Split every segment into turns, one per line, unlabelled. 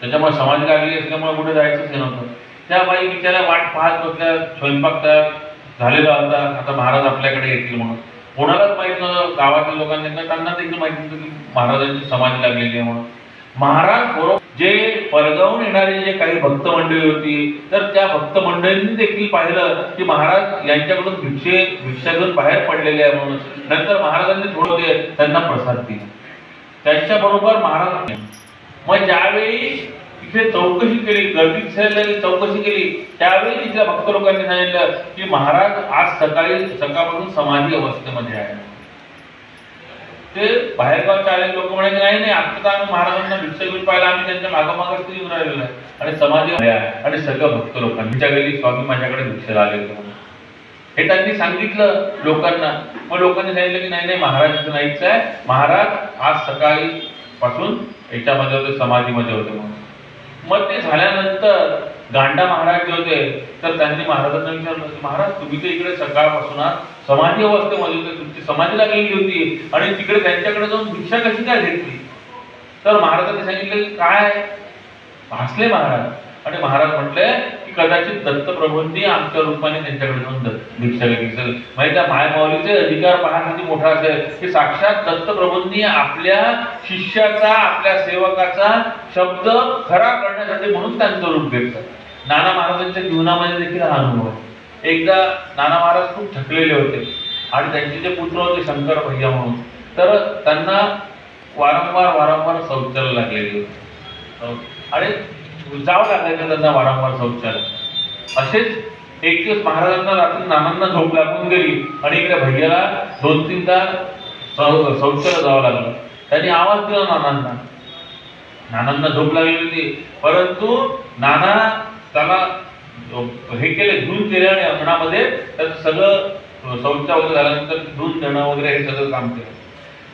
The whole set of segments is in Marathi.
त्याच्यामुळे समाधी लागली असल्यामुळे कुठे जायचंच नव्हतं. त्या बाई बिचाऱ्या वाट पाहत बसल्या, स्वयंपाक तयार झालेला होता, आता महाराज आपल्याकडे येतील म्हणून. कोणालाच माहित नव्हतं, गावातील लोकांनी त्यांना देखील माहिती नव्हतं की महाराजांची समाधी लागलेली आहे म्हणून. महाराज बरोबर जे परगावून येणारे जे काही भक्त मंडळी होती, तर त्या भक्त मंडळींनी देखील पाहिलं की महाराज यांच्याकडून भिक्षा घेऊन बाहेर पडलेले आहे म्हणून. नंतर महाराजांनी थोडे त्यांना प्रसाद दिला. त्यांच्याबरोबर महाराज मग ज्यावेळी तिथे चौकशी केली, गर्दीत चौकशी केली, त्यावेळी तिथल्या भक्त लोकांनी सांगितलं की महाराज आज सकाळपासून समाधी अवस्थेमध्ये आहे. ते बाहेरगावचे आलेले लोक म्हणाले नाही नाही, आता आम्ही महाराजांना भिक्षा घेऊन पाहिलं, आम्ही त्यांच्या मागोमागच येऊन राहिलेलो आहे आणि समाधी आहे. आणि सगळं भक्त लोकांनी गेली स्वामी माझ्याकडे भिक्षेला आले म्हणून हे त्यांनी सांगितलं लोकांना. मग लोकांनी सांगितलं की नाही नाही, महाराजांचं नाहीच आहे, महाराज आज सकाळी पासून याच्यामध्ये होते, समाधीमध्ये होते म्हणून. मग ते झाल्यानंतर गांडा महाराज जे होते, तर त्यांनी महाराजांना विचारलं की महाराज तुम्ही तर इकडे सकाळपासून समाधी अवस्थेमध्ये होते, तुमची समाधी लागलेली होती आणि तिकडे त्यांच्याकडे जाऊन भिक्षा कशी काय घेतली? तर महाराजांनी सांगितलं की काय भासले महाराज. आणि महाराज म्हटले की कदाचित दत्तप्रभूंनी आमच्या रूपाने त्यांच्याकडे जाऊन भिक्षा घेतली. म्हणजे त्या मायमाऊलीचे अधिकार पाहणं किती मोठा असेल की साक्षात दत्तप्रभूंनी आपल्या शिष्याचा, आपल्या सेवकाचा शब्द खरा करण्यासाठी म्हणून त्यांचं रूप घेतलं. नाना महाराजांच्या जीवनामध्ये देखील हा अनुभव आहे. एकदा नाना महाराज खूप थकलेले होते आणि त्यांचे जे पुत्र होते शंकर भैया म्हणून, तर त्यांना वारंवार शौचाला लागलेले होते आणि जावं लागायचं त्यांना वारंवार शौचालय. असेच एक दिवस महाराजांना रात्री नानांना झोप लागून गेली आणि इकडे भैयाला 2-3दा शौचालय जावं लागलं. त्यांनी आवाज दिला नानांना झोप लागली होती, परंतु नाना त्याला हे केले, धुवून केले आणि अंगणामध्ये त्याचं सगळं शौच वगैरे झाल्यानंतर धुवून देणं वगैरे हे सगळं काम केलं.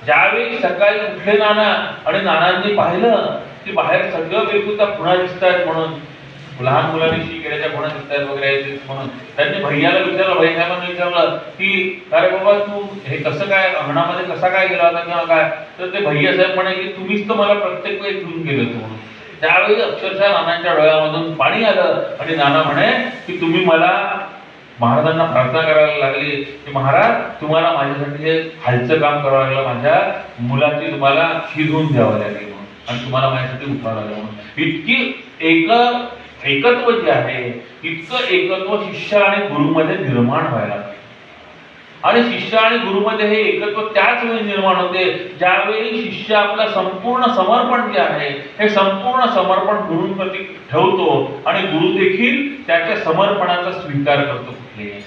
ज्यावेळी सकाळी उठले नाना आणि नानांनी पाहिलं की बाहेर सगळं बेकुता खुणा दिसत आहेत म्हणून, लहान मुलांनी शी केल्याच्या खुणा दिसत आहेत वगैरे म्हणून, त्यांनी भैयाला विचारलं, भैयाला विचारलं की अरे बाबा तू हे कसं काय अंगणामध्ये कसा काय गेला होता किंवा काय? तर ते भैया साहेब म्हणे की तुम्हीच तर मला प्रत्येक वेळी घेऊन गेलो म्हणून. त्यावेळी अक्षरशः नानांच्या डोळ्यामधून पाणी आलं आणि नाना म्हणे की तुम्ही मला महाराजांना प्रार्थना करायला लागली की महाराज तुम्हाला माझ्यासाठी हे खालचं काम करावं लागलं, माझ्या मुलाची तुम्हाला शिजवून द्यावं लागेल आणि तुम्हाला माझ्यासाठी उठावं लागलं म्हणून. इतकी एकत्व जे आहे, इतकं एकत्व शिष्य आणि गुरुमध्ये निर्माण व्हायला. आणि शिष्य आणि गुरुमध्ये हे एकत्व त्याच वेळी निर्माण होते ज्यावेळी शिष्य आपलं संपूर्ण समर्पण जे आहे हे संपूर्ण समर्पण गुरूंप्रती ठेवतो आणि गुरु देखील त्याच्या समर्पणाचा स्वीकार करतो कुठलेही.